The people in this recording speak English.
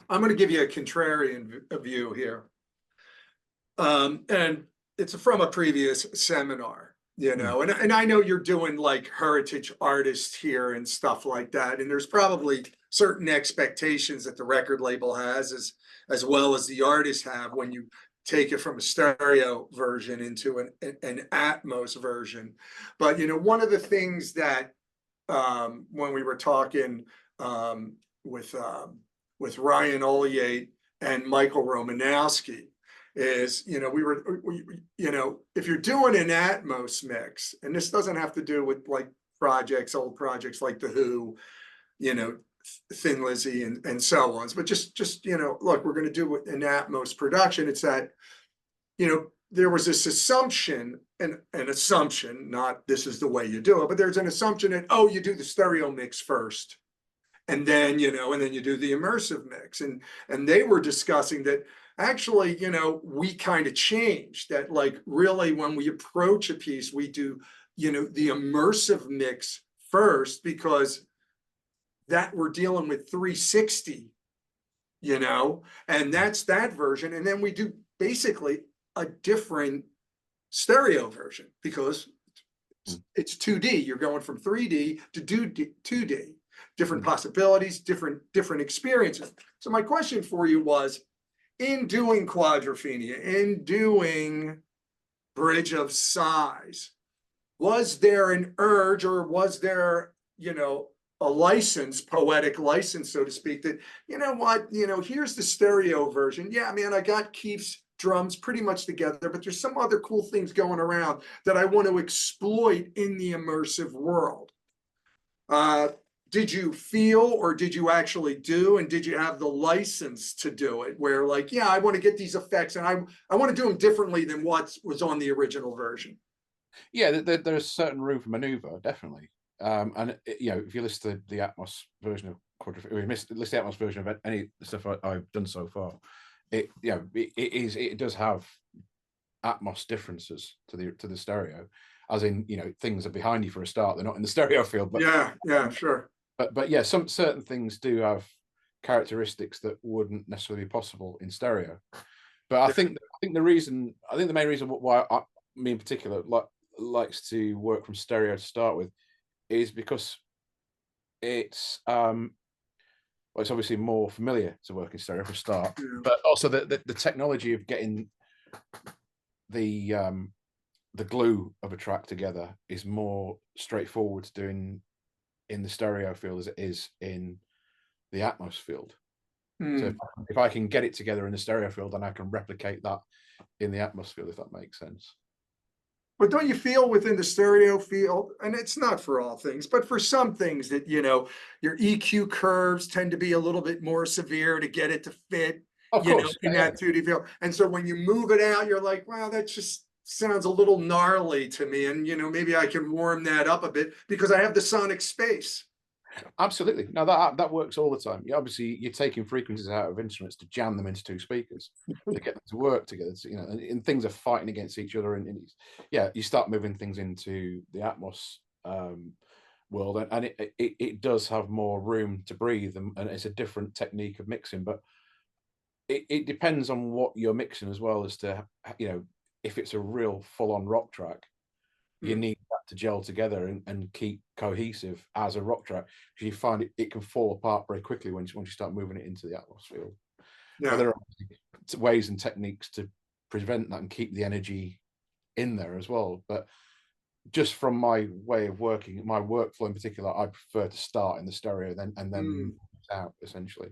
I'm going to give you a contrarian view here. And it's from a previous seminar, Mm. and I know you're doing like heritage artists here and stuff like that. And there's probably certain expectations that the record label has as well as the artists have when you take it from a stereo version into an Atmos version. But one of the things that when we were talking with Ryan Ulyate and Michael Romanowski is, if you're doing an Atmos mix, and this doesn't have to do with like old projects like The Who, you know, Thin Lizzy and so on, but just, look, we're going to do an Atmos production. It's that, there was this assumption, an assumption, not this is the way you do it, but there's an assumption that, oh, you do the stereo mix first. And then, and then you do the immersive mix. And they were discussing that actually, we kind of changed that, like, really when we approach a piece, we do, the immersive mix first, because that we're dealing with 360, and that's that version. And then we do basically a different stereo version because it's 2D. You're going from 3D to 2D, different possibilities, different experiences. So my question for you was, in doing Quadrophenia, in doing Bridge of Sighs, was there an urge, or was there, a license, poetic license, so to speak, that, here's the stereo version. Yeah, man, I got Keith's drums pretty much together, but there's some other cool things going around that I want to exploit in the immersive world. Did you feel, or did you actually do, and did you have the license to do it, where like, yeah, I want to get these effects and I want to do them differently than what was on the original version? Yeah, there's certain room for maneuver, definitely. And if you listen to the Atmos version of Quadrophenia, or you listen to the Atmos version of any stuff I've done so far, it does have Atmos differences to the stereo, as in, things are behind you for a start. They're not in the stereo field, but yeah, sure. But yeah, some certain things do have characteristics that wouldn't necessarily be possible in stereo. But I think the main reason why me in particular likes to work from stereo to start with is because it's it's obviously more familiar to work in stereo for a start, but also the technology of getting the glue of a track together is more straightforward to doing in the stereo field as it is in the Atmos field. So if I can get it together in the stereo field, then I can replicate that in the Atmos field, if that makes sense. But don't you feel within the stereo field, and it's not for all things, but for some things that, your EQ curves tend to be a little bit more severe to get it to fit, Of course, in that 2D field. And so when you move it out, you're like, wow, that just sounds a little gnarly to me. And, maybe I can warm that up a bit because I have the sonic space. absolutely. No, that works all the time. Obviously, you're taking frequencies out of instruments to jam them into two speakers to get them to work together. So, and things are fighting against each other. And you start moving things into the Atmos world, and it does have more room to breathe, and it's a different technique of mixing. But it depends on what you're mixing as well, as to if it's a real full-on rock track, you need that to gel together and keep cohesive as a rock track, because you find it can fall apart very quickly once you start moving it into the Atmos field. But there are ways and techniques to prevent that and keep the energy in there as well. But just from my way of working, my workflow in particular, I prefer to start in the stereo and then out, essentially.